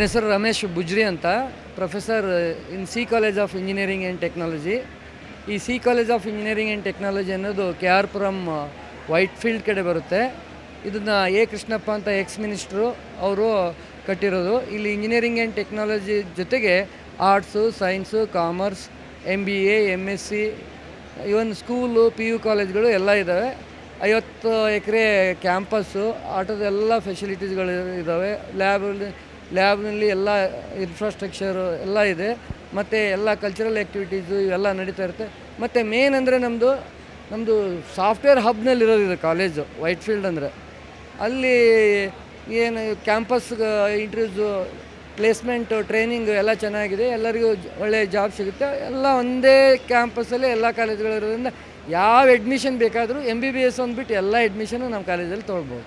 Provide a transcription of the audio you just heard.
ನನ್ನ ಹೆಸರು ರಮೇಶ್ ಬುಜ್ರಿ ಅಂತ, professor in C college of engineering and technology. ಈ C college of engineering and technology ಅನ್ನೋದು KR ಪುರಂ ವೈಟ್ ಫೀಲ್ಡ್ ಕಡೆ ಬರುತ್ತೆ. ಇದನ್ನು ಕೃಷ್ಣಪ್ಪ ಅಂತ ಮಿನಿಸ್ಟ್ರು ಅವರು ಕಟ್ಟಿರೋದು. ಇಲ್ಲಿ ಇಂಜಿನಿಯರಿಂಗ್ ಆ್ಯಂಡ್ ಟೆಕ್ನಾಲಜಿ ಜೊತೆಗೆ arts, science, commerce, MBA, MSc, even school, PU ಕಾಲೇಜ್ಗಳು ಎಲ್ಲ ಇದ್ದಾವೆ. 50 ಎಕರೆ ಕ್ಯಾಂಪಸ್ಸು, ಆಟೋದೆಲ್ಲ ಫೆಸಿಲಿಟೀಸ್ಗಳು ಇದ್ದಾವೆ. ಲ್ಯಾಬ್ನಲ್ಲಿ ಎಲ್ಲ ಇನ್ಫ್ರಾಸ್ಟ್ರಕ್ಚರು ಎಲ್ಲ ಇದೆ. ಮತ್ತು ಎಲ್ಲ ಕಲ್ಚರಲ್ ಆ್ಯಕ್ಟಿವಿಟೀಸು ಇವೆಲ್ಲ ನಡೀತಾ ಇರುತ್ತೆ. ಮತ್ತು ಮೇನ್ ಅಂದರೆ ನಮ್ಮದು ಸಾಫ್ಟ್ವೇರ್ ಹಬ್ನಲ್ಲಿರೋದು ಇದು ಕಾಲೇಜು, ವೈಟ್ ಫೀಲ್ಡ್ ಅಂದರೆ. ಅಲ್ಲಿ ಏನು ಕ್ಯಾಂಪಸ್ ಇಂಟರ್ವ್ಯೂಸು, ಪ್ಲೇಸ್ಮೆಂಟು, ಟ್ರೈನಿಂಗು ಎಲ್ಲ ಚೆನ್ನಾಗಿದೆ. ಎಲ್ಲರಿಗೂ ಒಳ್ಳೆಯ ಜಾಬ್ ಸಿಗುತ್ತೆ. ಎಲ್ಲ ಒಂದೇ ಕ್ಯಾಂಪಸ್ಸಲ್ಲೇ ಎಲ್ಲ ಕಾಲೇಜುಗಳಿರೋದ್ರಿಂದ ಯಾವ ಅಡ್ಮಿಷನ್ ಬೇಕಾದರೂ MBBS ಅಂದ್ಬಿಟ್ಟು ಎಲ್ಲ ಅಡ್ಮಿಷನು ನಮ್ಮ ಕಾಲೇಜಲ್ಲಿ ತೊಗೊಳ್ಬೋದು.